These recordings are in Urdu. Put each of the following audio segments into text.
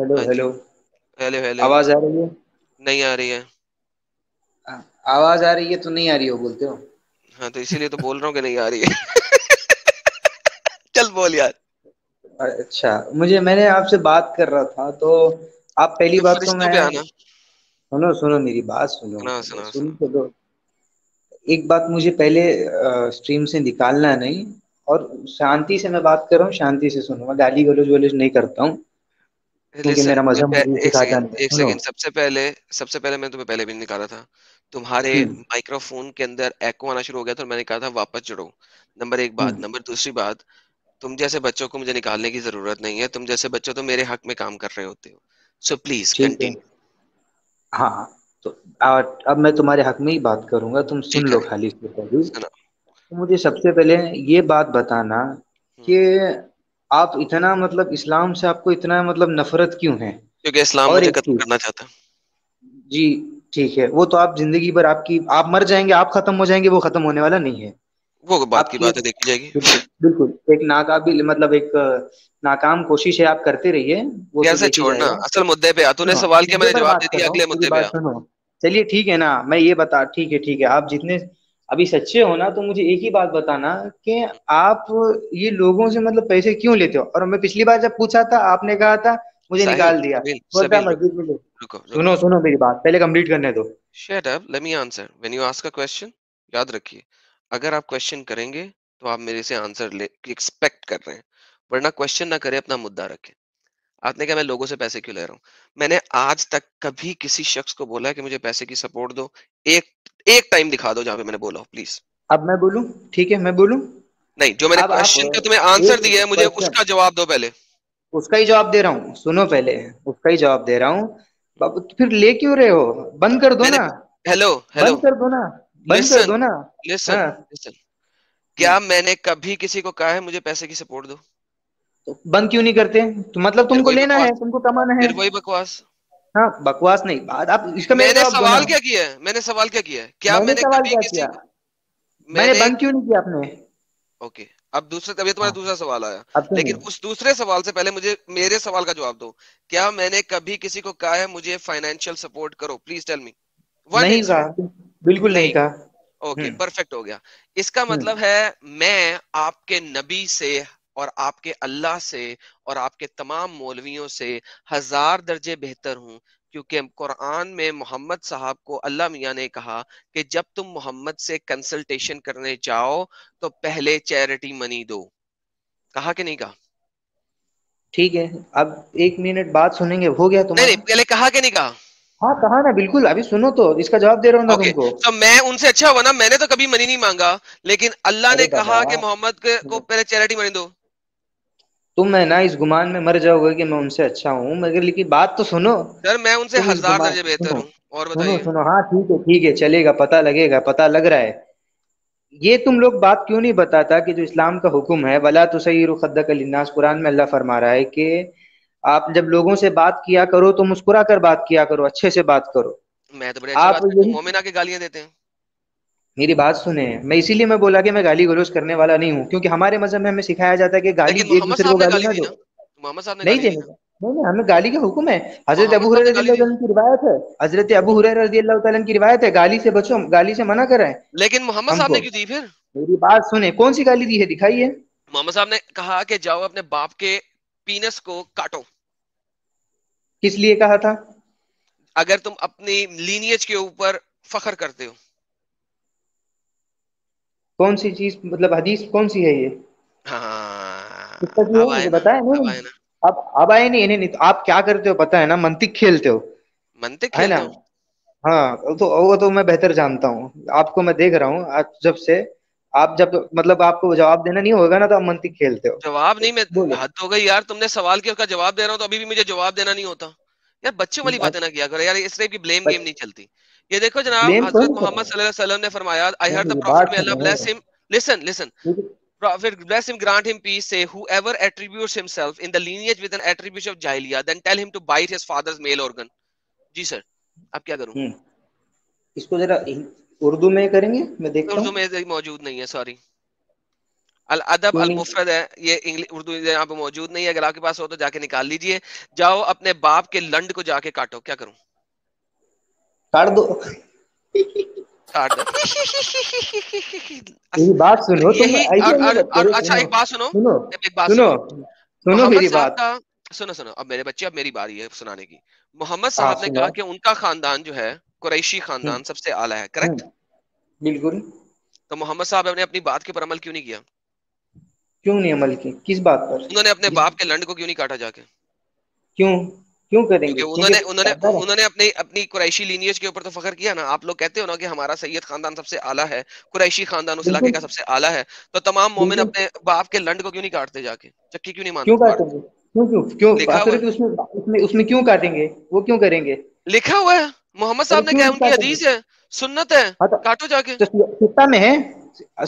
ہیلو ہاں جی. ہیلو. Hello hello. آواز آ رہی ہے؟ نہیں آ رہی ہے. آواز آ رہی ہے تو نہیں آ رہی ہو بولتے ہو. ہاں تو اسی لیے تو بول رہا ہوں کہ نہیں آ رہی ہے. چل بول یار. اچھا میں نے آپ سے بات کر رہا تھا تو آپ پہلی تو بات تو فرشتوں میں پہ آنا. سنو سنو میری بات سنو سنا پہلے سنا سن سنا. تو دو. ایک بات مجھے پہلے اسٹریم سے نکالنا نہیں اور شانتی سے میں بات کر رہا ہوں. شانتی سے سنو. میں گالی گلوج ولوج نہیں کرتا ہوں کیونکہ لسن میرا مذہب مجھے ایک سکھاتا سیکنڈ نہیں. ایک سنو. سیکنڈ. سب سے پہلے میں تمہیں پہلے بھی نہیں نکالا تھا. تمہارے مائکرو فون کے اندر ایکو آنا شروع ہو گیا تھا اور میں نے کہا تھا واپس جڑو. نمبر ایک بات. نمبر دوسری بات, تم جیسے بچوں کو مجھے نکالنے کی ضرورت نہیں ہے. تم جیسے بچوں تو میرے حق میں کام کر رہے ہوتے ہو. سو پلیز ٹھیک ہے. کنٹینیو. ہاں تو اب میں تمہارے حق میں ہی بات کروں گا. تم سن ٹھیک لو ہے خالی سے پہلے. سنا. مجھے سب سے پہلے یہ بات بتانا ہوں. کہ آپ اتنا مطلب اسلام سے آپ کو اتنا مطلب نفرت کیوں ہے؟ کیونکہ اسلام اور مجھے ایک ختم چیز. کرنا چاہتا. جی ٹھیک ہے. وہ تو آپ زندگی بھر آپ مر جائیں گے, آپ ختم ہو جائیں گے, وہ ختم ہونے والا نہیں ہے. وہ بات آپ کی کی بات ہے, دیکھی جائے گی. بالکل بالکل ایک ناقابل مطلب ایک ناکام کوشش ہے. آپ کرتے رہیے, وہ یار تو سے دیکھ ہی جائے چھوڑنا, گا. اصل مدعے پہ آ. تو نے سنو سوال کیا, میں مدے نے پر جواب بات دے کر دیا. رہا ہوں, اگلے میری مدعے پہ بات آ. سنو. چلیے ٹھیک ہے نا, میں یہ بتا ٹھیک ہے ٹھیک ہے. آپ جتنے ابھی سچے ہو نا تو مجھے ایک ہی بات بتانا کہ آپ یہ لوگوں سے مطلب پیسے کیوں لیتے ہو؟ اور میں پچھلی بار جب پوچھا تھا آپ نے کہا تھا مجھے ساحل نکال دیا. سبیل بولتا سبیل مسجد میں. رکو رکو. سنو سنو میری بات پہلے کمپلیٹ کرنے دو. Shut up, let me answer. When you ask a question, یاد رکھیے, اگر آپ کوشچن کریں گے تو آپ میرے سے آنسر ایکسپیکٹ کر رہے ہیں, ورنہ کوشچن نہ کریں, اپنا مدعا رکھیں. آپ نے کہا میں لوگوں سے پیسے کیوں لے رہا ہوں. میں نے آج تک کبھی کسی شخص کو بولا کہ مجھے پیسے کی سپورٹ دو؟ ایک ٹائم دکھا دو جہاں پہ میں نے بولا ہو پلیز. اب میں بولوں؟ ٹھیک ہے میں بولوں. نہیں, جو میں نے اب آپ کوشچن کا تمہیں آنسر ایک دیا ہے مجھے اس کوشچن کا جواب دو پہلے. اس کا ہی جواب دے رہا ہوں. سنو پہلے, اس کا ہی جواب دے رہا ہوں. پھر لے کیوں رہے ہو؟ بند کر دو میں نے نا. ہیلو ہیلو بند کر دو نا. بند کر لسن دو نا. لسن ہاں. لسن. کیا میں نے کبھی کسی کو کہا ہے مجھے پیسے کی سپورٹ دو؟ تو بند کیوں نہیں کرتے؟ تو مطلب پھر تم کو وہی لینا ہے, بکواس. تم کو کمانا ہے. پھر وہی بکواس. ہاں بکواس نہیں بات. آپ اس کا میرا میں نے جواب دو نا. سوال کیا کیا ہے, میں نے سوال کیا کیا ہے, کیا میں نے سوال کبھی کیا کسی کیا کو میں میں نے نے بند کیوں نہیں کیا آپ نے؟ اوکے. اب دوسرا, طبیعت تمہارا ہاں دوسرا سوال آیا, اب لیکن سنو. اس دوسرے سوال سے پہلے مجھے میرے سوال کا جواب دو. کیا میں نے کبھی کسی کو کہا ہے مجھے فائنینشیل سپورٹ کرو؟ پلیز ٹیل می ون نہیں انسٹنٹ. کہا, بالکل نہیں کہا. اوکے ہوں پرفیکٹ ہو گیا. اس کا ہوں مطلب ہے میں آپ کے نبی سے اور آپ کے اللہ سے اور آپ کے تمام مولویوں سے 1000 درجے بہتر ہوں, کیونکہ قرآن میں محمد صاحب کو اللہ میاں نے کہا کہ جب تم محمد سے کنسلٹیشن کرنے جاؤ تو پہلے چیریٹی منی دو. کہا کہ نہیں کہا؟ ٹھیک ہے. اب 1 منٹ بات سنیں گے, ہو گیا نہیں تمہارا. نہیں, پہلے کہا کہ نہیں کہا؟ ہاں کہا نا, بالکل. ابھی سنو تو, اس کا جواب دے رہا ہوں نا اوکے. تم کو. تو میں ان سے اچھا ہوا نا, میں نے تو کبھی منی نہیں مانگا, لیکن اللہ نے ارے بابا کہا کہ محمد کو پہلے چیریٹی منی دو. تم ہے نا اس گمان میں مر جاؤ گے کہ میں ان سے اچھا ہوں, مگر لیکن بات تو سنو. سر میں ان سے تم اس 1000 گمان درجے بہتر سنو ہوں. اور سنو بتائیے. سنو. ہاں ٹھیک ہے چلے گا, پتا لگے گا, پتا لگ رہا ہے. یہ تم لوگ بات کیوں نہیں بتاتا کہ جو اسلام کا حکم ہے ولا تسیروا خدک للناس, قرآن میں اللہ فرما رہا ہے کہ آپ جب لوگوں سے بات کیا کرو تو مسکرا کر بات کیا کرو, اچھے سے بات کرو. میں تو بڑی اچھی آپ بات کرتا ہوں, یہی مومن آ کے گالیاں دیتے ہیں. میری بات سنیں, میں اسی لیے میں بولا کہ میں گالی گلوچ کرنے والا نہیں ہوں, کیونکہ ہمارے مذہب میں ہمیں سکھایا جاتا ہے کہ گالی لیکن ایک محمد دوسرے صاحب کو نے گالی نہ دی دو. نا. محمد صاحب نے نہیں گالی دی دینے نا. کا. نہیں نہیں, ہمیں گالی کا حکم ہے. حضرت محمد ابو صاحب ہریرہ نے رضی گالی اللہ دی. عنہ کی روایت ہے, حضرت ابو ہریرہ رضی اللہ تعالیٰ عنہ کی روایت ہے, گالی سے بچو, گالی سے منع کریں لیکن محمد ہم صاحب کو. نے کیوں دی پھر؟ میری بات سنیں, کون سی گالی دی ہے دکھائیے. محمد صاحب نے کہا کہ جاؤ اپنے باپ کے پینس کو کاٹو. کس لیے کہا تھا؟ اگر تم اپنی لینیج کے اوپر فخر کرتے ہو. کون سی چیز مطلب حدیث کون سی ہے یہ؟ ہاں کس کا کی اب ہے آئے مجھے نا. بتائیں. اب نہیں آئے نا. اب آئے نہیں, نہیں تو آپ کیا کرتے ہو پتا ہے نا, منطق کھیلتے ہو, منطق ہے کھیلتے نا. ہو. ہاں تو وہ تو میں بہتر جانتا ہوں. آپ کو میں دیکھ رہا ہوں آج جب سے, آپ جب مطلب آپ کو جواب دینا نہیں ہوگا نا تو آپ منطق کھیلتے ہو. جواب نہیں, میں بولو. حد ہو گئی یار, تم نے سوال کیا اس کا جواب دے رہا ہوں تو ابھی بھی مجھے جواب دینا نہیں ہوتا یار. بچوں والی باتیں نہ کیا کرو یار, اس طرح کی بلیم گیم نہیں چلتی. یہ دیکھو جناب, بلیم حضرت کون محمد صلی اللہ علیہ وسلم نے فرمایا, I heard the میری prophet بات may Allah bless سنو. him. Listen. Prophet bless him, grant him peace, say whoever attributes himself in the lineage with an attribution of jahiliyyah, then tell him to bite his father's male organ. جی سر, اب کیا کروں؟ اس کو ذرا اردو میں کریں گے, میں دیکھتا اردو ہوں. میں موجود نہیں ہے, سوری. الادب کیوں نہیں؟ المفرد ہے یہ اردو یہاں پہ موجود نہیں ہے، اگر آپ کے پاس ہو تو جا کے نکال لیجئے. جاؤ اپنے باپ کے لنڈ کو جا کے کاٹو. کیا کروں؟ کاٹ دو. کاٹ دو. میری بات سنو، تم یہی ایسے نہیں مت اور کرو. اچھا سنو ایک بات سنو، سنو ایک بات سنو سنو. سنو محمد میری صاحب بات. کا سنو اب میرے بچے، اب میری باری ہے سنانے کی. محمد ہاں صاحب نے کہا سناؤ. کہ ان کا خاندان جو ہے قریشی ہوں خاندان سب سے اعلیٰ ہے، ہوں کریکٹ؟ بالکل. تو محمد صاحب نے اپنی بات کے پر عمل کیوں نہیں کیا؟ کیوں نہیں عمل کی؟ کس بات پر؟ انہوں نے اپنے کس باپ کے لنڈ کو کیوں نہیں کاٹا جا کے؟ کیوں؟ کیوں کریں کیونکہ گے؟ انہوں کیونکہ نے انہوں نے پیغمبر ہے. انہوں نے اپنی قریشی لینیج کے اوپر تو فخر کیا نا. آپ لوگ کہتے ہو نا کہ ہمارا سید خاندان سب سے اعلیٰ ہے، قریشی خاندان اس علاقے بالکل کا سب سے اعلیٰ ہے. تو تمام مومن بالکل. اپنے باپ کے لنڈ کو کیوں نہیں کاٹتے جا کے؟ چکی کیوں نہیں کیوں کاٹیں مارتے؟ گے؟ کیوں کیوں کیوں لکھا ہوا آخر اس میں کیوں کاٹیں گے؟ وہ کیوں کریں گے؟ لکھا ہوا ہے، محمد ارے صاحب نے کیوں کہا، نہیں ان کی کاٹیں گے؟ حدیث ہے، سنت ہے، ہاں کاٹو جا کے. تو سکہ میں ہے.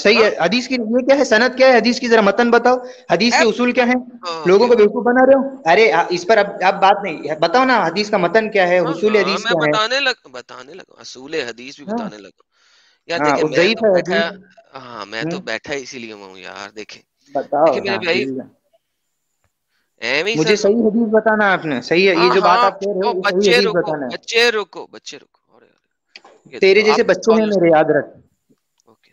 صحیح ہاں ہے. حدیث کی یہ کیا ہے؟ سند کیا ہے حدیث کی؟ ذرا متن بتاؤ. حدیث کے ایپ اصول کیا ہیں؟ لوگوں اوکے کو بیوقوف بنا رہے ہو. ارے اس پر اب بات نہیں. بتاؤ نا حدیث کا متن کیا ہے، ہاں حصول ہاں حدیث میں کیا ہے. بتانے لگا اصول حدیث بھی ہاں بتانے لگا. یار ہاں دیکھیں وہ میں ضعیف تو ہے بیٹھا، حدیث. ہاں میں تو بیٹھا اسی لیے ہوں یار. دیکھیں بتاؤ دیکھیں نا میرے بھائی، پلیز. ایم ہی مجھے سر. صحیح حدیث بتانا آپ نے. صحیح ہے یہ ہاں جو بات ہاں آپ کہہ رہے او ہو، صحیح بچے حدیث رکو بتانا ہے. بچے رکو بچے رکو. اور یہ تیرے دیکھو آپ جیسے کے بچے ہیں اسکالرز، میرے، یاد رکھ. اوکے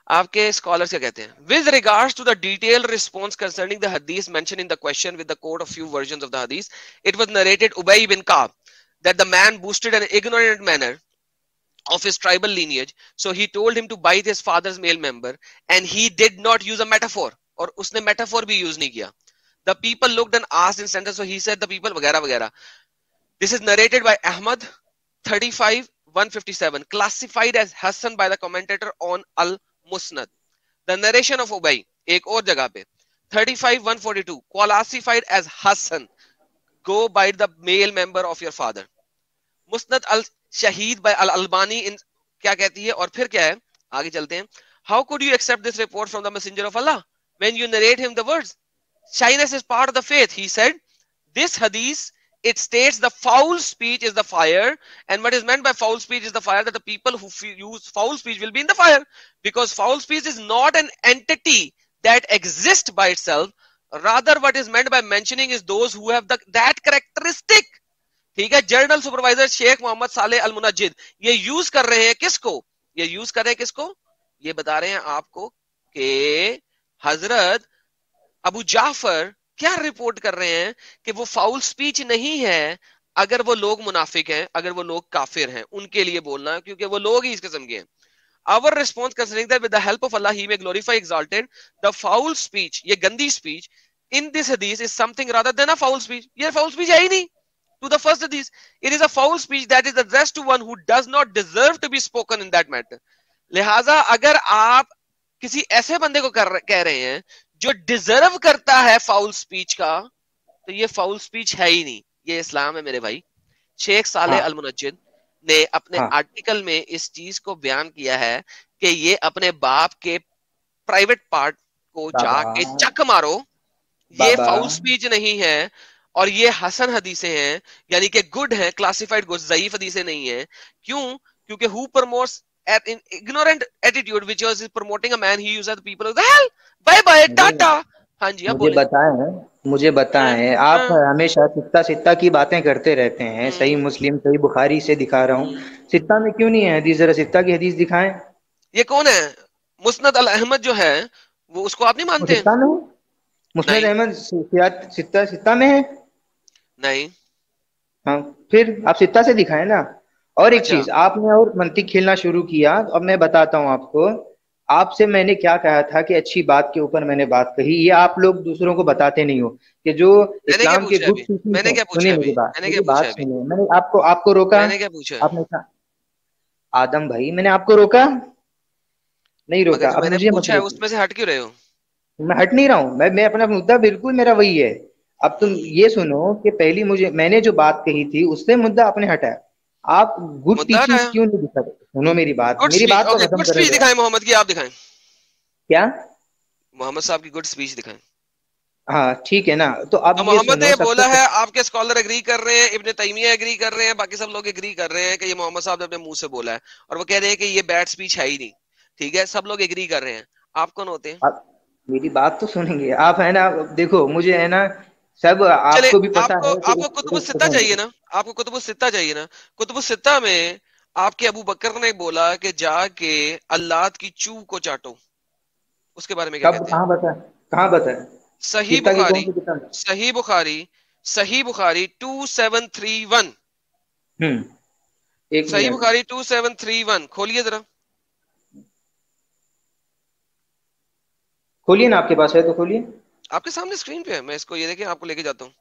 آپ کے اسکالرز کیا کہتے ہیں؟ with regards to the detailed response concerning the hadith mentioned in the question with the quote of few versions of the hadith, it was narrated Ubay bin Ka'b that the man boasted an ignorant manner of his tribal lineage, so he told him to bite his father's male member, and he did not use a metaphor. اور اس نے metaphor بھی use نہیں کیا. The people looked and asked in sentence, so he said the people وغیرہ وغیرہ. This is narrated by Ahmad 35-157, classified as Hassan by the commentator on Al-Musnad. The narration of Ubay ایک اور جگہ پہ 35-142, classified as Hassan, go bite the male member of your father. مسند الشہید بائی الالبانی کیا کہتی ہے؟ اور پھر کیا ہے آگے چلتے ہیں. How could you accept this report from the messenger of Allah when you narrate him the words? Shyness is part of the faith. He said, this hadith, it states the foul speech is the fire, and what is meant by foul speech is the fire, that the people who use foul speech will be in the fire, because foul speech is not an entity that exists by itself. Rather, what is meant by mentioning is those who have that characteristic. ٹھیک ہے. جنرل سپروائزر شیخ محمد صالح المنجد یہ یوز کر رہے ہیں کس کو؟ یہ یوز کر رہے ہیں کس کو؟ یہ بتا رہے ہیں آپ کو کہ حضرت ابو جعفر کیا رپورٹ کر رہے ہیں کہ وہ فاؤل سپیچ نہیں ہے اگر وہ لوگ منافق ہیں، اگر وہ لوگ کافر ہیں، ان کے لیے بولنا ہے، کیونکہ وہ لوگ ہی اس قسم کے ہیں. Our response considering that with the help of Allah he may glorify exalted the foul speech، یہ گندی speech in this hadith is something rather than a foul speech. یہ foul speech ہے ہی نہیں. To the first hadith, it is a foul speech that is addressed to one who does not deserve to be spoken in that matter. لہذا اگر آپ کسی ایسے بندے کو کہہ رہے ہیں جو ڈیزرو کرتا ہے فاؤل سپیچ کا، تو یہ فاؤل سپیچ ہے ہی نہیں. یہ اسلام ہے میرے بھائی. شیخ ہاں صالح المنجد نے اپنے ہاں آرٹیکل میں اس چیز کو بیان کیا ہے کہ یہ اپنے باپ کے پرائیویٹ پارٹ کو جا بابا کے چک مارو، یہ بابا فاؤل سپیچ نہیں ہے. اور یہ حسن حدیثیں ہیں، یعنی کہ گڈ ہیں، کلاسیفائڈ گڈ، ضعیف حدیثیں نہیں ہیں. کیوں؟ کیونکہ who promotes an ignorant attitude which is promoting a man he uses the people of the hell. Bye bye مجھے ٹاٹا. ہاں جی اب مجھے بولیں. بتائیں مجھے بتائیں آپ ہمیشہ ستہ ستہ کی باتیں کرتے رہتے ہیں. صحیح مسلم صحیح بخاری سے دکھا رہا ہوں، ستہ میں کیوں نہیں ہے حدیث؟ ذرا ستہ کی حدیث دکھائیں. یہ کون ہے؟ مسند الاحمد جو ہے وہ اس کو آپ نہیں وہ مانتے؟ ستہ میں ہے؟ مسند نہیں احمد ستہ میں ہے؟ نہیں. ہاں پھر آپ ستہ سے دکھائیں نا. اور ایک اچھا چیز آپ نے اور منطق کھیلنا شروع کیا. اب میں بتاتا ہوں آپ کو. آپ سے میں نے کیا کہا تھا کہ اچھی بات کے اوپر میں نے بات کہی. یہ آپ لوگ دوسروں کو بتاتے نہیں ہو کہ جو میں نے کیا اسلام کے پوچھا گڈ ابھی؟ میں ٹیچنگز نے ہیں. کیا پوچھا سنیے ابھی؟ میری بات، میں نے کیا میری پوچھا بات ابھی؟ سنیے. میں نے آپ کو روکا. میں نے کیا پوچھا؟ آپ نے کہا آدم بھائی میں نے آپ کو روکا نہیں مگر روکا. جو اب میں نے مجھے مت پوچھا ہے اس روکیے. میں سے ہٹ کیوں رہے ہو؟ میں ہٹ نہیں رہا ہوں. میں اپنا مدعا بالکل میرا وہی ہے. اب تم یہ سنو کہ پہلی میں نے جو بات کہی تھی اس سے مدعا اپنے ہٹا. آپ گڈ مدعا ٹیچنگز ہے کیوں نہیں دکھاتے؟ سنو میری بات، گڈ میری اسپیچ. بات کو اوکے ختم گڈ کرو اسپیچ ذرا. دکھائیں محمد کی، آپ دکھائیں. کیا؟ محمد صاحب کی گڈ اسپیچ دکھائیں. ہاں ٹھیک ہے نا. تو اب تو یہ محمد سنو نے سب سے بولا ہے، آپ کے اسکالر ایگری کر رہے ہیں، ابن تیمیہ ایگری کر رہے ہیں، باقی سب لوگ ایگری کر رہے ہیں کہ یہ محمد صاحب نے اپنے منہ سے بولا ہے، اور وہ کہہ رہے ہیں کہ یہ بیڈ اسپیچ ہے ہی نہیں. ٹھیک ہے، سب لوگ ایگری کر رہے ہیں. آپ کون ہوتے ہیں؟ میری بات تو سنیں گے آپ، ہے نا؟ دیکھو مجھے ہے نا سب آپ چلے کو بھی پتا ہے آپ کو کتب الستہ چاہیے نا، آپ کو کتب الستہ چاہیے نا، کتب الستہ میں آپ کے ابو بکر نے بولا کہ جا کے اللہ کی چو کو چاٹو، اس کے بارے میں کیا کب، کہتے ہیں؟ کہاں بتا، کہاں بتا ہے؟ صحیح سیتا کی کون بخاری، سی کتاب؟ صحیح بخاری، صحیح بخاری 2731، ہوں، ایک صحیح منٹ، بخاری 2731 کھولیے ذرا. کھولیے نا، آپ کے پاس ہے تو کھولیے. آپ کے سامنے اسکرین پہ ہے، میں اس کو یہ دیکھیں آپ کو لے کے جاتا ہوں.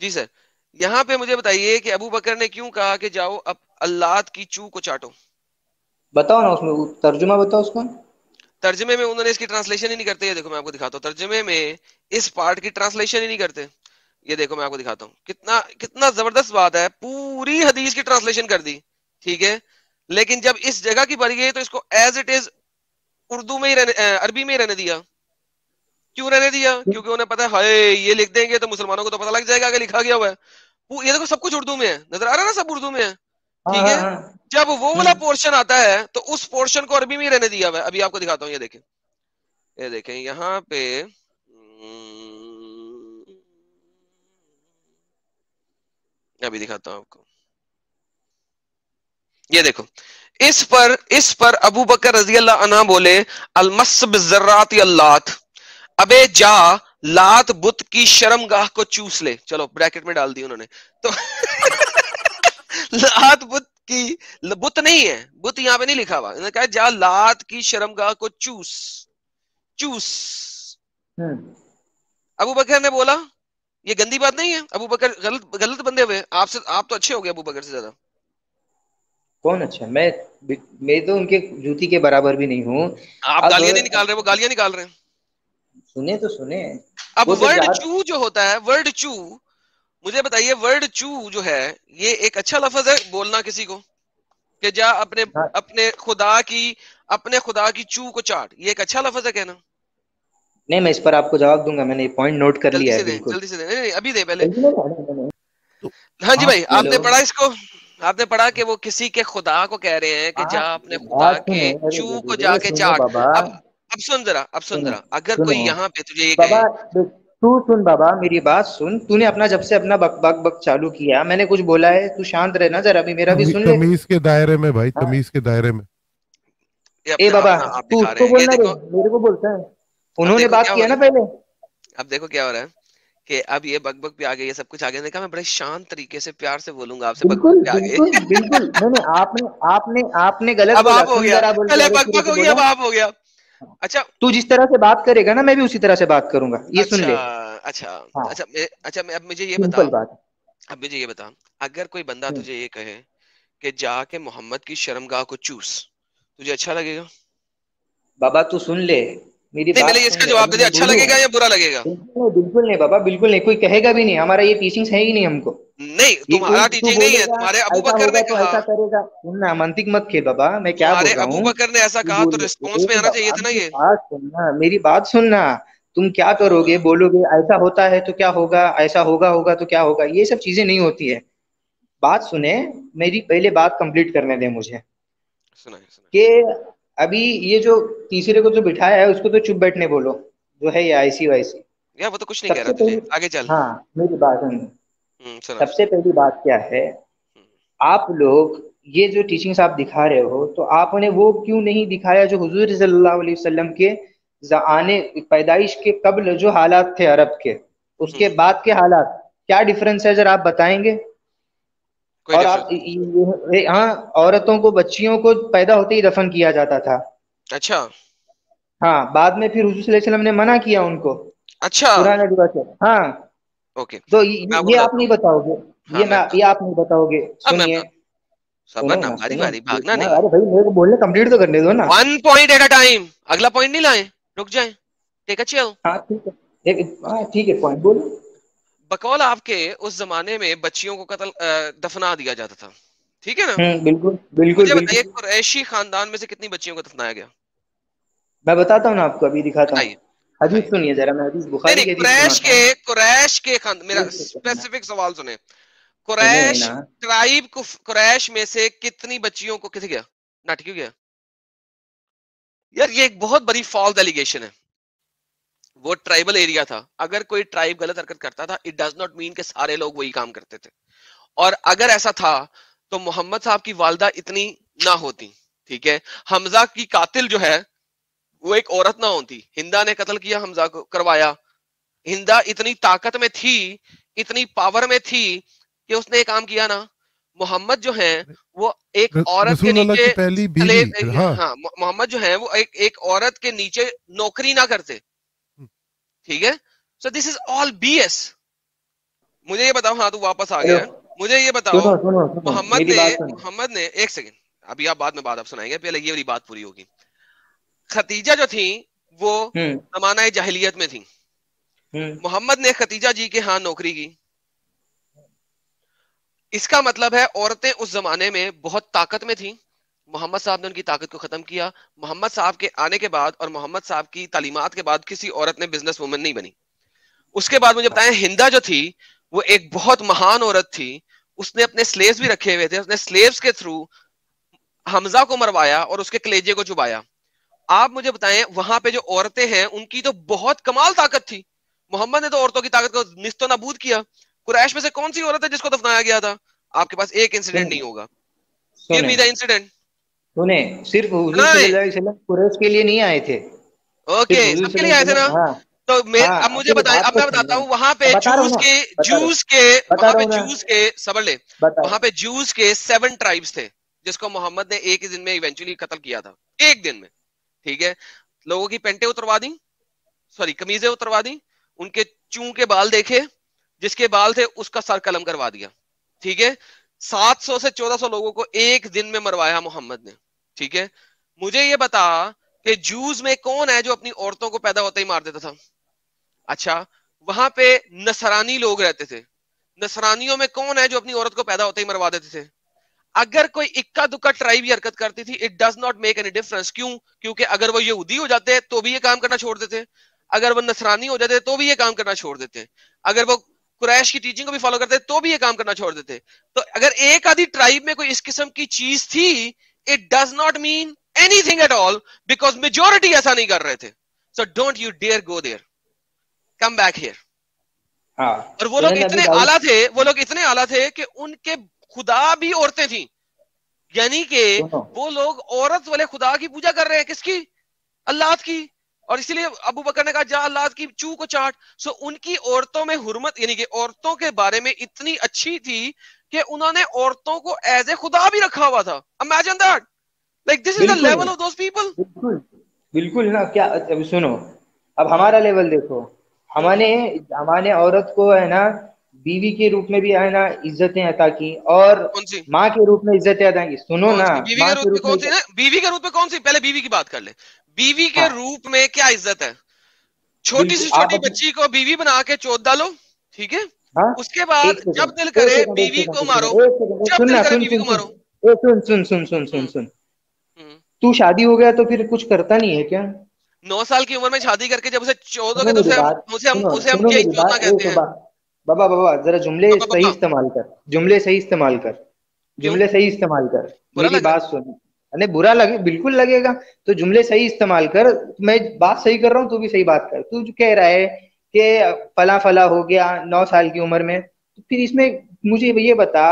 جی سر، یہاں پہ مجھے بتائیے کہ ابو بکر نے کیوں کہا کہ جاؤ اب اللہ کی چو کو چاٹو؟ بتاؤ نا، اس میں ترجمہ بتاؤ اس کا. ترجمے میں انہوں نے اس کی ٹرانسلیشن ہی نہیں کرتے. یہ دیکھو میں آپ کو دکھاتا ہوں، ترجمے میں اس پارٹ کی ٹرانسلیشن ہی نہیں کرتے. یہ دیکھو میں آپ کو دکھاتا ہوں، کتنا کتنا زبردست بات ہے. پوری حدیث کی ٹرانسلیشن کر دی، ٹھیک ہے، لیکن جب اس جگہ کی باری گئی تو اس کو ایز اٹ از اردو میں ہی عربی میں ہی رہنے دیا. کیوں رہنے دیا؟ کیونکہ انہیں پتا ہے ہائے یہ لکھ دیں گے تو مسلمانوں کو تو پتہ لگ جائے گا کہ لکھا گیا ہوا ہے. یہ دیکھو سب کچھ اردو میں ہے، نظر آ رہا ہے نا، سب اردو میں ہے، ہاں ٹھیک ہاں ہے. ہاں. جب وہ والا پورشن آتا ہے تو اس پورشن کو عربی میں ہی رہنے دیا ہوا ہے. ابھی آپ کو دکھاتا ہوں، یہ دیکھیں یہاں پہ ابھی دکھاتا ہوں آپ کو. یہ دیکھو اس پر ابو بکر رضی اللہ عنہ بولے المس بالذرات اللات، ابے جا لات بت کی شرم گاہ کو چوس لے. چلو بریکٹ میں ڈال دی انہوں نے تو لات بت کی، بت نہیں ہے، بت یہاں پہ نہیں لکھا ہوا، انہوں نے کہا جا لات کی شرم گاہ کو چوس چوس. ابو بکر نے بولا یہ گندی بات نہیں ہے. ابو بکر غلط بندے ہوئے آپ سے، آپ تو اچھے ہو گئے ابو بکر سے زیادہ. کون اچھا؟ میں تو ان کے جوتی کے برابر بھی نہیں ہوں. آپ اب گالیاں نہیں نکال رہے، وہ گالیاں نکال رہے ہیں. سنیں تو سنیں. اب وہ جب ورڈ جات، چو جو ہوتا ہے، ورڈ چو، مجھے بتائیے ورڈ چو جو ہے یہ ایک اچھا لفظ ہے بولنا کسی کو کہ جا اپنے خدا کی چو کو چاٹ؟ یہ ایک اچھا لفظ ہے کہنا؟ نہیں میں اس پر آپ کو جواب دوں گا، میں نے یہ پوائنٹ نوٹ کر جلدی لیا ہے سے دیں، بالکل. جلدی سے دیں. نہیں ابھی دیں پہلے. جلدی نہیں کرنا ہے میں نے. تو ہاں جی بھائی، آپ آپ نے ہیلو، پڑھا اس کو؟ آپ نے پڑھا کہ وہ کسی کے خدا کو کہہ رہے ہیں کہ جا آپ اپنے خدا بات کے سنیں. چو کو جا ارے کے سنو چاٹ. بابا، اب سن سنو ذرا، اگر کوئی سنو یہاں پہ تجھے یہ بابا. کہے. دیکھ، تو سن بابا، میری بات سن. تو نے اپنا جب سے اپنا بک بک بک چالو کیا، میں نے کچھ بولا ہے؟ تو شانت رہنا ذرا، بھی میرا بھی سن لے. تمیز کے دائرے میں بھائی، ہاں. تمیز کے دائرے میں. یہ اے اپنا بابا، اپنا آپ تو دکھا اس رہے کو ہیں. یہ بولنا رے، دیکھو، میرے کو بولتا ہے. اب انہوں نے دیکھو بات کیا ہو کیا رہا نا ہے. پہلے. اب دیکھو کیا ہو رہا ہے کہ اب یہ بک بک پہ آ گئی، یہ سب کچھ آ گیا. نے کہا میں بڑے شانت طریقے سے پیار سے بولوں گا آپ سے، بک بالکل بک پہ آ گئی. بالکل بالکل. نہیں نہیں، آپ نے غلط اب بولا. آپ ہو سن گیا، ذرا بول کے پہلے آگے بک شروع بک سے ہو گیا، بولا. اب آپ ہو گیا. اچھا تو جس طرح سے بات کرے گا نا، میں بھی اسی طرح سے بات کروں گا. یہ سن اچھا لے. اچھا ہاں، اچھا اب مجھے یہ بتا، سمپل بات. اب مجھے یہ بتا، اگر کوئی بندہ ہوں. تجھے یہ کہے کہ جا کے محمد کی شرمگاہ کو چوس، تجھے اچھا لگے گا؟ بابا تو سن لے، میری نہیں، میں بات نے اس سن کا لے. جواب ابھی دے دیا. میں اچھا بولوں. لگے گا یا برا لگے گا؟ بالکل نہیں، بالکل نہیں بابا، بالکل نہیں. کوئی کہے گا بھی نہیں. ہمارا یہ ٹیچنگز ہے ہی نہیں ہم کو. نہیں، یہ کوئی تمہارا تو ٹیچنگ نہیں بولے ہے. گا تمہارے ابو ایسا بکر نے ہوگا تو کہا، ایسا کرے گا. سننا، منطق مت کھیل بابا. میں کیا تمہارے بول رہا ابو ہوں. بکر نے ایسا تو کہا تو ریسپانس میں آنا چاہیے تھا نا میری یہ. بات سننا، میری بات سننا. تم کیا کرو گے؟ بولو گے ایسا ہوتا ہے تو کیا ہوگا، ایسا ہوگا تو کیا ہوگا. یہ سب چیزیں نہیں ہوتی ہے. بات سنیں میری، پہلے بات کمپلیٹ کرنے دیں مجھے. سنائیں سنائیں. کہ ابھی یہ جو تیسرے کو جو بٹھایا ہے اس کو تو چپ بیٹھنے بولو، جو ہے یہ آئی سی وائی سی. یا وہ تو کچھ نہیں سب کہہ رہا سے تجھے، پہلی، آگے چل. ہاں میری بات سن. سنا سب سنا. سے پہلی بات کیا ہے، آپ لوگ یہ جو ٹیچنگز آپ دکھا رہے ہو، تو آپ نے وہ کیوں نہیں دکھایا جو حضور صلی اللہ علیہ وسلم کے آنے پیدائش کے قبل جو حالات تھے عرب کے، اس کے بعد کے حالات کیا ڈفرنس ہے ذرا آپ بتائیں گے؟ کوئی اور ڈفرنس آپ، نہیں. ہاں، عورتوں کو، بچیوں کو پیدا ہوتے ہی دفن کیا جاتا تھا. اچھا ہاں، بعد میں پھر حضور صلی اللہ علیہ وسلم نے منع کیا ان کو، اچھا. قرآن ادب سے. ہاں. اوکے، تو میں آپ کو یہ آپ بتاتا نہیں ہوں. بتاؤ گے. ہاں میں یہ بتاتا ہوں. آپ نہیں بتاؤ گے. اب میں سنیے. صبر سنو نا، نا، باری سنو. باری بھاگنا نہیں. ارے بھائی میرے کو بولنے کمپلیٹ تو کرنے دو نا. 1 point ایٹ اے ٹائم. اگلا پوائنٹ نہیں لائیں، رک جائیں. ٹیک اے چل. ہاں ٹھیک ہے. ہاں اوکے. ٹھیک ہے، پوائنٹ بولو. بقول آپ کے اس زمانے میں بچیوں کو قتل دفنا دیا جاتا تھا، ٹھیک ہے نا؟ بالکل بالکل مجھے بتائیے بالکل. قریشی خاندان میں سے کتنی بچیوں کو دفنایا گیا؟ میں بتاتا ہوں نا آپ کو، ابھی دکھاتا ہوں. بتائیے حدیث بتائیے. سنیے ذرا، میں حدیث نہیں بخاری نہیں، کی حدیث سناتا ہوں. قریش کے میرا ایک سیکنڈ نا. اسپیسیفک سوال سنیں. سنیں قریش نا. ٹرائب کو، قریش میں سے کتنی بچیوں کو کتنے گیا؟ ناٹ کیوں گیا؟ یار یہ ایک بہت بڑی فالس ایلیگیشن ہے. وہ ٹرائبل ایریا تھا. اگر کوئی ٹرائب غلط حرکت کرتا تھا اٹ ڈز ناٹ مین کہ سارے لوگ وہی کام کرتے تھے. اور اگر ایسا تھا تو محمد صاحب کی والدہ اتنی نہ ہوتی. ٹھیک ہے, حمزہ کی قاتل جو ہے وہ ایک عورت نہ ہوتی. ہندا نے قتل کیا, حمزہ کو کروایا. ہندا اتنی طاقت میں تھی, اتنی پاور میں تھی کہ اس نے ایک کام کیا نا. محمد جو ہے وہ ایک عورت کے رسول اللہ نیچے کی پہلی بیوی. ہاں محمد جو ہے وہ ایک عورت کے نیچے نوکری نہ کرتے. ٹھیک ہے, سو دس از آل بی ایس. مجھے یہ بتاؤ, ہاں تو واپس آ گیا, مجھے یہ بتاؤ محمد نے ایک سیکنڈ, ابھی آپ بعد میں بات آپ سنائیں گے, پہلے یہ والی بات پوری ہوگی. ختیجہ جو تھی وہ زمانہ جاہلیت میں تھی. محمد نے ختیجہ جی کے ہاں نوکری کی. اس کا مطلب ہے عورتیں اس زمانے میں بہت طاقت میں تھیں. محمد صاحب نے ان کی طاقت کو ختم کیا. محمد صاحب کے آنے کے بعد اور محمد صاحب کی تعلیمات کے بعد کسی عورت نے بزنس وومن نہیں بنی. اس کے بعد مجھے بتائیں, ہندا جو تھی وہ ایک بہت مہان عورت تھی. اس نے اپنے سلیوز بھی رکھے ہوئے تھے, اس نے سلیوز کے تھرو حمزہ کو مروایا اور اس کے کلیجے کو چبایا. آپ مجھے بتائیں وہاں پہ جو عورتیں ہیں ان کی تو بہت کمال طاقت تھی. محمد نے تو عورتوں کی طاقت کو نیست و نابود کیا. قریش میں سے کون سی عورت ہے جس کو دفنایا گیا تھا؟ آپ کے پاس ایک انسیڈنٹ نہیں ہوگا. Give me the incident. سنیں, صرف حضور صلی اللہ علیہ وسلم قریش کے لیے نہیں آئے تھے. اوکے, سب کے لیے آئے تھے نا. تو اب مجھے بتائیں, اب میں بتاتا ہوں وہاں پہ وہاں پہ جوز کے 7 ٹرائبس تھے جس کو محمد نے ایک ہی دن میں ایونچولی قتل کیا تھا, ایک دن میں. ٹھیک ہے, لوگوں کی پینٹیں اتروا دی, سوری قمیضیں اتروا دی, ان کے چون کے بال دیکھے, جس کے بال تھے اس کا سر قلم کروا دیا. ٹھیک ہے, 700 سے 1400 لوگوں کو ایک دن میں مروایا محمد نے. ٹھیک ہے, مجھے یہ بتا کہ جوز میں کون ہے جو اپنی عورتوں کو پیدا ہوتے ہی مار دیتا تھا؟ اچھا, وہاں پہ نصرانی لوگ رہتے تھے. نصرانیوں میں کون ہے جو اپنی عورت کو پیدا ہوتے ہی مروا دیتے تھے؟ اگر کوئی اکا دکا ٹرائب یہ حرکت کرتی تھی it does not make any difference. کیوں؟ کیونکہ اگر وہ یہودی ہو جاتے تو بھی یہ کام کرنا چھوڑ دیتے, اگر وہ نصرانی ہو جاتے تو بھی یہ کام کرنا چھوڑ دیتے, اگر وہ قریش کی ٹیچنگ کو بھی فالو کرتے تو بھی یہ کام کرنا چھوڑ دیتے. تو اگر ایک آدھی ٹرائب میں کوئی اس قسم کی چیز تھی it does not mean any thing at all, because majority ایسا نہیں کر رہے تھے. So don't you dear go there, come back here. اور وہ لوگ اتنے اعلیٰ تھے کہ ان کے خدا بھی عورتیں تھیں. یعنی کہ وہ لوگ عورت والے خدا کی پوجا کر رہے ہیں, کس کی؟ اللہ کی. اور اسی لیے ابو بکر نے کہا جا اللہ کی چو کو چاٹ. سو ان کی عورتوں میں حرمت, یعنی کہ عورتوں کے بارے میں اتنی اچھی تھی کہ انہوں نے عورتوں کو ایز اے خدا بھی رکھا ہوا تھا. Imagine that, like this is the level of those people. بالکل نا. کیا سنو, اب ہمارا لیول دیکھو. ہمارے عورت کو ہے نا بیوی کے روپ میں بھی ہے نا عزتیں عطا کی, اور ماں کے روپ میں عزتیں عطا کی. سنو نا, بیوی کے روپ میں کون سی؟ پہلے بیوی کی بات کر لیں. بیوی کے روپ میں کیا عزت ہے؟ چھوٹی سی چھوٹی بچی کو بیوی بنا کے چوت ڈالو. ٹھیک ہے, اس کے بعد جب دل کرے بیوی کو مارو, جب دل کرے بیوی کو مارو. سن, تو شادی ہو گیا تو پھر کچھ کرتا نہیں ہے کیا؟ 9 سال کی عمر میں شادی کر کے جب اسے چودو گے تو اسے ہم کیا چودنا کہتے ہیں؟ بابا ذرا جملے صحیح استعمال کر, جملے صحیح استعمال کر. میری بات سن. نہیں برا لگے, بالکل لگے گا, تو جملے صحیح استعمال کر. میں بات صحیح کر رہا ہوں, تو بھی صحیح بات کر. تو جو کہہ رہا ہے کہ فلاں ہو گیا 9 سال کی عمر میں, تو پھر اس میں مجھے یہ بتا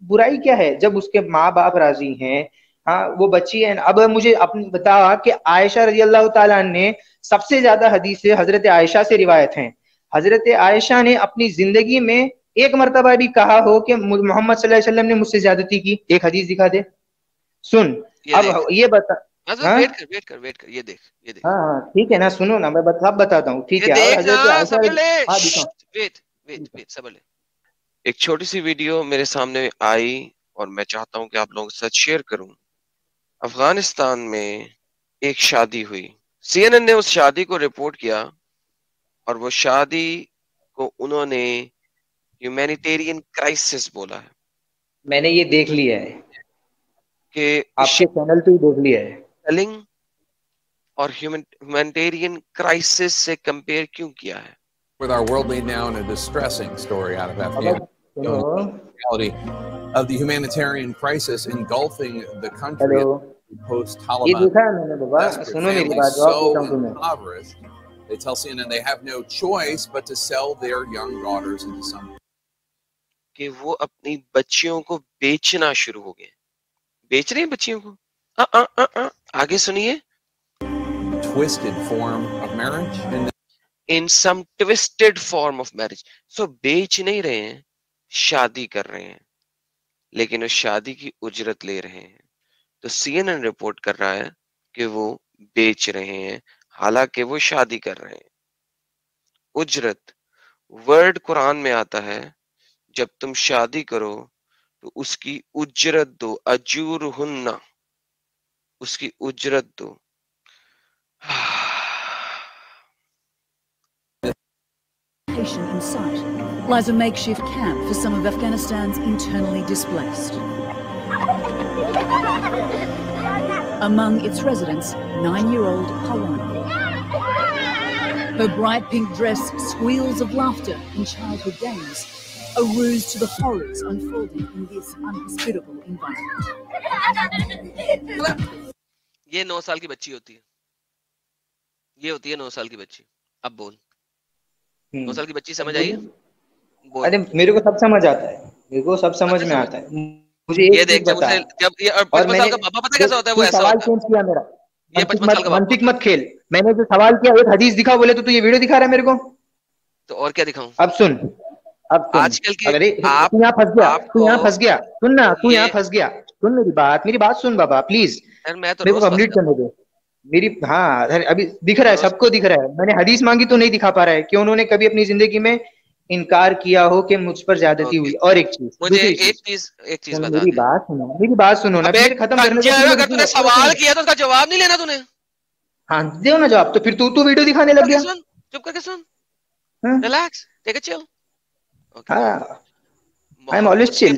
برائی کیا ہے جب اس کے ماں باپ راضی ہیں؟ ہاں وہ بچی ہے. اب مجھے بتا کہ عائشہ رضی اللہ تعالیٰ نے سب سے زیادہ حدیث حضرت عائشہ سے روایت ہیں. حضرت عائشہ نے اپنی زندگی میں ایک مرتبہ بھی کہا ہو کہ محمد صلی اللہ علیہ وسلم نے مجھ سے زیادتی کی. ایک حدیث دکھا دے. سن, اب یہ بتا. ویٹ کر, یہ دیکھ. ہاں ٹھیک ہے نا, سنو نا, میں بتاتا ہوں. ٹھیک ہے, صبر لے. ایک چھوٹی سی ویڈیو میرے سامنے آئی اور میں چاہتا ہوں کہ آپ لوگوں کے ساتھ شیئر کروں. افغانستان میں ایک شادی ہوئی. CNN نے اس شادی کو رپورٹ کیا, اور وہ شادی کو انہوں نے ہیومینیٹیرین کرائسس بولا ہے. میں نے یہ دیکھ لیا ہے کہ آپ کے چینل پہ ہی دیکھ لیا ہے. اور humanitarian crisis سے compare کیوں کیا ہے؟ With our world lead now in a distressing story out of Afghanistan, the reality of the humanitarian crisis engulfing the country post-Taliban. Desperate families so impoverished They tell CNN they have no choice but to sell their young daughters into some. کہ وہ اپنی بچیوں کو بیچنا شروع ہو گئے. بیچ رہے ہیں بچیوں کو. آگے سنیے. Twisted form of marriage. In some twisted form of marriage. So بیچ نہیں رہے ہیں, شادی کر رہے ہیں, لیکن اس شادی کی اجرت لے رہے ہیں. تو CNN رپورٹ کر رہا ہے کہ وہ بیچ رہے ہیں, حالانکہ وہ شادی کر رہے ہیں. اجرت ورڈ قرآن میں آتا ہے, جب تم شادی کرو تو اس کی اجرت دو. اجورہن, اس کی اجرت دو. In sight lies a makeshift camp for some of Afghanistan's internally displaced. Among its residents, 9-year-old Hawana. Her bright pink dress squeals of laughter in childhood games, a ruse to the horrors unfolding in this unhospitable environment. یہ 9 سال کی بچی ہوتی ہے. یہ ہوتی ہے 9 سال کی بچی. اب بول. 9 سال کی بچی سمجھ آئی؟ ارے میرے کو سب سمجھ آتا ہے, میرے کو سب سمجھ میں آتا ہے. مجھے یہ دیکھ, جب 55 سال کا بابا پتہ کیسا ہوتا ہے, وہ ایسا سوال ہوتا چینج کیا میرا. ہے. یہ 55 سال کا بابا. منطق مت کھیل. میں نے جو سوال کیا ایک حدیث دکھا بولے تو یہ ویڈیو دکھا رہا ہے میرے کو. تو اور کیا دکھاؤں؟ اب سن آج کل کی آپ یہاں پھنس گیا, تو یہاں پھنس گیا. سن نا, تو یہاں پھنس گیا. سن میری بات سن بابا پلیز. میں تو میرے کو کمپلیٹ کرنے دے میری. ہاں ابھی دکھ رہا ہے, سب کو دکھ رہا ہے. میں نے حدیث مانگی تو نہیں دکھا پا رہا ہے کہ انہوں نے کبھی اپنی زندگی میں انکار کیا ہو کہ مجھ پر زیادتی ہوئی. اور ایک چیز, مجھے ایک چیز بتا. میری بات سنو نا, پھر ختم کرنے دو. اگر تو نے سوال کیا تو اس کا جواب نہیں لینا تو نے. ہاں دیو نا جواب. تو پھر تو ویڈیو دکھانے لگ گیا. چپ کر کے سن. ریلیکس, ٹیک اٹ چل. ہاں آئی ایم آلویز چل.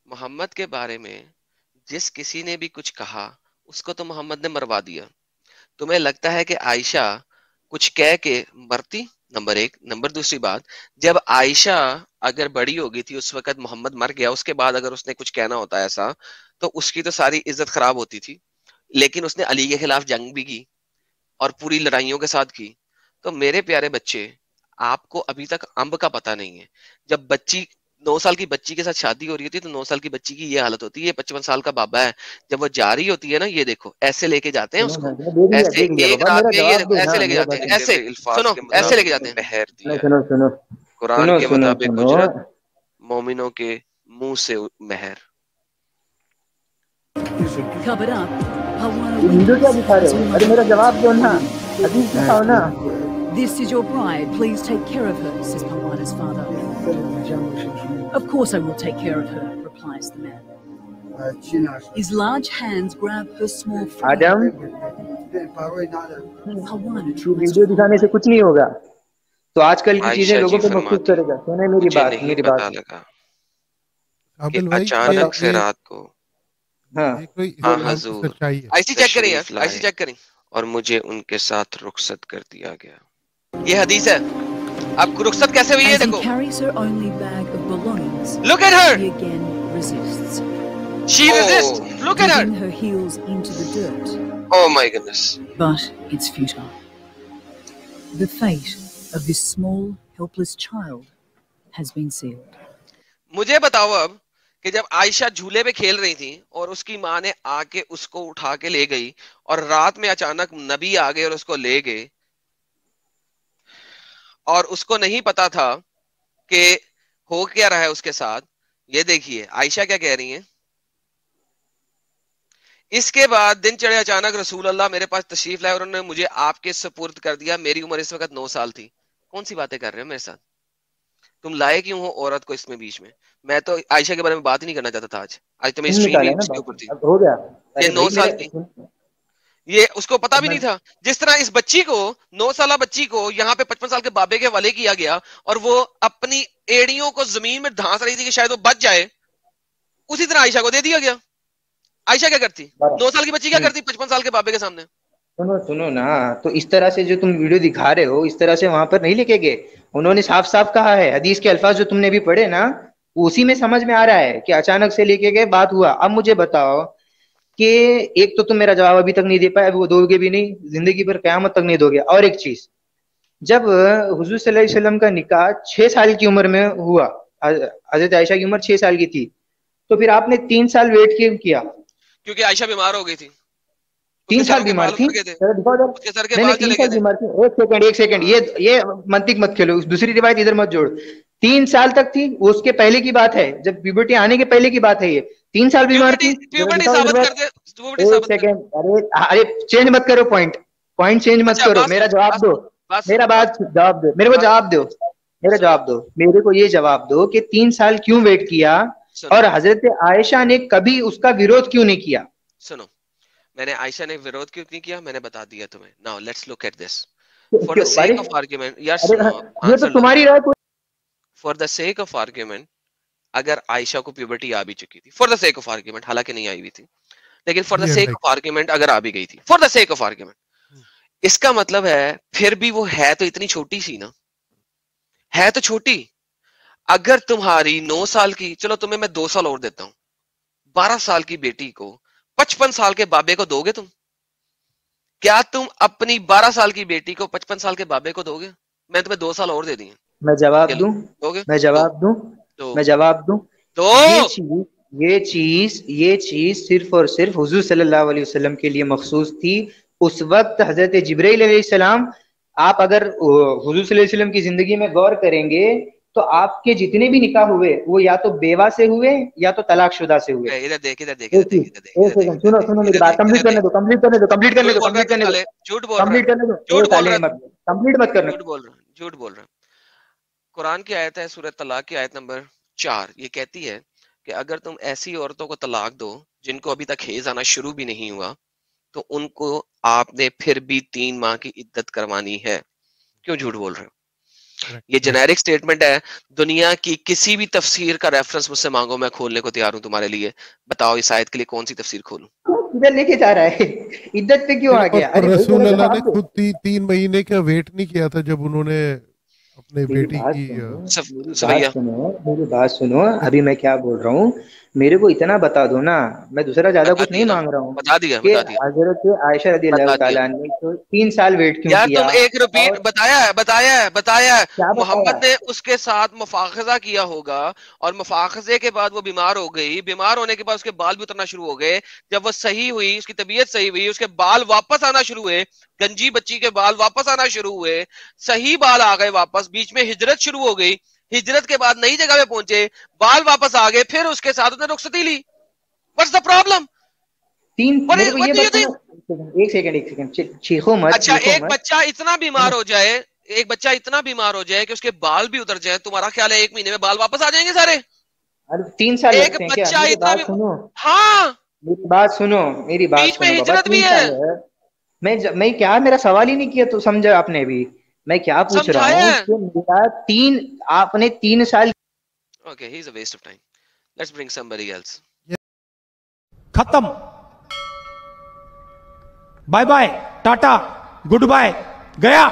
محمد کے بارے میں جس کسی نے بھی کچھ کہا اس کو تو محمد نے مروا دیا. تمہیں لگتا ہے کہ عائشہ کچھ کہہ کے مرتی؟ نمبر 1. نمبر دوسری بات, جب عائشہ اگر بڑی ہو گئی تھی اس وقت محمد مر گیا, اس کے بعد اگر اس نے کچھ کہنا ہوتا ایسا تو اس کی تو ساری عزت خراب ہوتی تھی. لیکن اس نے علی کے خلاف جنگ بھی کی اور پوری لڑائیوں کے ساتھ کی. تو میرے پیارے بچے, آپ کو ابھی تک امب کا پتہ نہیں ہے. جب بچی 9 سال کی بچی کے ساتھ شادی ہو رہی ہوتی ہے تو 9 سال کی بچی کی یہ حالت ہوتی ہے. یہ 55 سال کا بابا ہے, جب وہ جا رہی ہوتی ہے نا, یہ دیکھو ایسے لے کے جاتے ہیں اس کو, ایسے ایک رات میں یہ دیکھو ایسے لے کے جاتے ہیں, ایسے سنو, ایسے لے کے جاتے ہیں. قرآن کے مطابق اجرت, مومنوں کے منہ سے مہر. Covered up, Hawana ویڈیو کیا دکھا رہے ہو؟ ارے میرا جواب دو نا, حدیث دکھاؤ نا. This is your bride, please take care of her, says Pawana's father. Of course I will take care of her, replies the man. His large hands grab her small frame. Adam Hawana video دکھانے سے کچھ نہیں ہوگا. تو آج کل کی چیزیں لوگوں پہ محسوس کرے گا. سنیں میری بات, میری بات. اچانک سے رات کو ہاں حضور ایسی چیک کریں, ایسی چیک کریں, اور مجھے ان کے ساتھ رخصت کر دیا گیا. یہ حدیث ہے. اب رخصت کیسے ہوئی ہے As he دیکھو. carries her only bag of belongings, Look at her. he again resists, She resists. Look at her. digging her heels into the dirt. Oh my goodness. But it's futile. The fate of this small, helpless child has been sealed. مجھے بتاؤ اب کہ جب عائشہ جھولے پہ کھیل رہی تھی اور اس کی ماں نے آ کے اس کو اٹھا کے لے گئی اور رات میں اچانک نبی آ گئے اور اس کو لے گئے, اور اس کو نہیں پتا تھا کہ ہو کیا رہا ہے اس کے ساتھ. یہ دیکھیے عائشہ کیا کہہ رہی ہیں. اس کے بعد دن چڑھے, اچانک رسول اللہ میرے پاس تشریف لائے اور انہوں نے مجھے آپ کے سپرد کر دیا. میری عمر اس وقت 9 سال تھی. کون سی باتیں کر رہے ہو میرے ساتھ؟ تم لائے کیوں ہو عورت کو اس میں بیچ میں؟ میں تو عائشہ کے بارے میں بات ہی نہیں کرنا چاہتا تھا. آج تو میری اسٹریم ہی اس کے اوپر تھی. ہو گیا. یہ 9 سال کی, یہ اس کو پتا بھی نہیں تھا. جس طرح اس بچی کو 9 سالہ بچی کو یہاں پہ 55 سال کے بابے کے حوالے کیا گیا اور وہ اپنی ایڑیوں کو زمین میں دھانس رہی تھی کہ شاید وہ بچ جائے, اسی طرح عائشہ کو دے دیا گیا. عائشہ کیا کرتی؟ 9 سال کی بچی کیا کرتی 55 سال کے بابے کے سامنے؟ سنو نا, تو اس طرح سے جو تم ویڈیو دکھا رہے ہو اس طرح سے وہاں پر نہیں لے کے گئے. انہوں نے صاف صاف کہا ہے, حدیث کے الفاظ جو تم نے بھی پڑھے نا اسی میں سمجھ میں آ رہا ہے کہ اچانک سے لے کے گئے, بات ہوا. اب مجھے بتاؤ کہ ایک تو تم میرا جواب ابھی تک نہیں دے پائے, ابھی وہ دو گے بھی نہیں, زندگی پر قیامت تک نہیں دو گے. اور ایک چیز, جب حضور صلی اللہ علیہ وسلم کا نکاح 6 سال کی عمر میں ہوا, حضرت عائشہ کی عمر 6 سال کی تھی, تو پھر آپ نے 3 سال ویٹ کیوں کیا؟ کیونکہ عائشہ بیمار ہو گئی تھی, 3 سال بیمار تھی, 3 سال بیمار تھی. ایک سیکنڈ, یہ منطق مت کھیلو, دوسری روایت ادھر مت جوڑ. 3 سال تک تھی, اس کے پہلے کی بات ہے, جب پیوبرٹی آنے کے پہلے کی بات ہے. یہ 3 سال بیمار تھی. ارے چینج مت کرو پوائنٹ چینج مت کرو, میرا جواب دو, میرا بات جواب دو, میرے کو جواب دو, میرا جواب دو, میرے کو یہ جواب دو کہ 3 سال کیوں ویٹ کیا, اور حضرت عائشہ نے کبھی اس کا ویرودھ کیوں نہیں کیا؟ سنو, میں نے عائشہ نے ویرودھ کیوں نہیں کیا, میں نے بتا دیا تمہیں. Now let's look at this. For the sake of argument, یہ تو تمہاری رائے. For the sake of argument, اگر عائشہ کو پیوبرٹی آ بھی چکی تھی, for the sake of argument, حالانکہ نہیں آئی ہوئی تھی, لیکن for the sake of argument اگر آ بھی گئی تھی, for the sake of argument, اس کا مطلب ہے پھر بھی وہ ہے تو اتنی چھوٹی سی نا, ہے تو چھوٹی. اگر تمہاری 9 سال کی, چلو تمہیں میں 2 سال اور دیتا ہوں, 12 سال کی بیٹی کو 55 سال کے بابے کو دو گے تم؟ کیا تم اپنی 12 سال کی بیٹی کو 55 سال کے بابے کو دو گے؟ میں تمہیں 2 سال اور دے دیے. میں جواب دوں, میں جواب دوں, میں جواب دوں. تو یہ چیز صرف اور صرف حضور صلی اللہ علیہ وسلم کے لیے مخصوص تھی. اس وقت حضرت جبرائیل علیہ السلام, آپ اگر حضور صلی اللہ علیہ وسلم کی زندگی میں غور کریں گے تو آپ کے جتنے بھی نکاح ہوئے وہ یا تو بیوہ سے ہوئے یا تو طلاق شدہ سے ہوئے. ادھر دیکھ, ادھر دیکھ, سنو میری بات, کمپلیٹ کرنے دو, کمپلیٹ کرنے دو. جھوٹ بول رہا ہوں. قرآن کی آیت ہے سورۃ طلاق کی آیت نمبر 4, یہ کہتی ہے کہ اگر تم ایسی عورتوں کو طلاق دو جن کو ابھی تک حیض آنا شروع بھی نہیں ہوا, تو ان کو آپ نے پھر بھی 3 ماہ کی عدت کروانی ہے. کیوں جھوٹ بول رہے ہو؟ یہ جنیرک سٹیٹمنٹ ہے. دنیا کی کسی بھی تفسیر کا ریفرنس مجھ سے مانگو, میں کھولنے کو تیار ہوں تمہارے لیے. بتاؤ اس آیت کے لیے کون سی تفسیر کھولوں؟ ادھر لے کے جا رہا ہے, عدت پہ کیوں آ گیا؟ رسول اللہ نے خود 3 مہینے کا ویٹ نہیں کیا تھا جب انہوں نے اپنے بیٹی کی. میری بات سنو, ابھی میں کیا بول رہا ہوں, میرے کو اتنا بتا دو نا, میں دوسرا زیادہ کچھ نہیں مانگ رہا ہوں. بتا دیا حضرت عائشہ رضی اللہ تعالیٰ نے 3 سال ویٹ کیوں کیا؟ تم ایک ریپیٹ بتایا محمد نے اس کے ساتھ مفاخذہ کیا ہوگا, اور مفاخذے کے بعد وہ بیمار ہو گئی, بیمار ہونے کے بعد اس کے بال بھی اترنا شروع ہو گئے. جب وہ صحیح ہوئی, اس کی طبیعت صحیح ہوئی, اس کے بال واپس آنا شروع ہوئے, گنجی بچی کے بال واپس آنا شروع ہوئے, صحیح بال آ گئے واپس, بیچ میں ہجرت شروع ہو گئی, ہجرت کے بعد نئی جگہ پہ پہنچے, بال واپس آ گئے, پھر اس کے ساتھ انہوں نے رخصتی لی. What's the problem? ایک سیکنڈ چیخو مت. اچھا, ایک بچہ اتنا بیمار ہو جائے کہ اس کے بال بھی اتر جائیں, تمہارا خیال ہے 1 مہینے میں بال واپس آ جائیں گے سارے؟ 3 سال ایک بچہ اتنا سنو, ہاں میری بات سنو, میری بات بیچ میں ہجرت بھی ہے. میں کیا, میرا سوال ہی نہیں کیا تو سمجھا آپ نے بھی, میں کیا پوچھ رہا ہوں کہ آپ نے 3 سال. Okay, he's a waste of time. Let's bring somebody else. ختم, bye bye, tata, goodbye, گیا.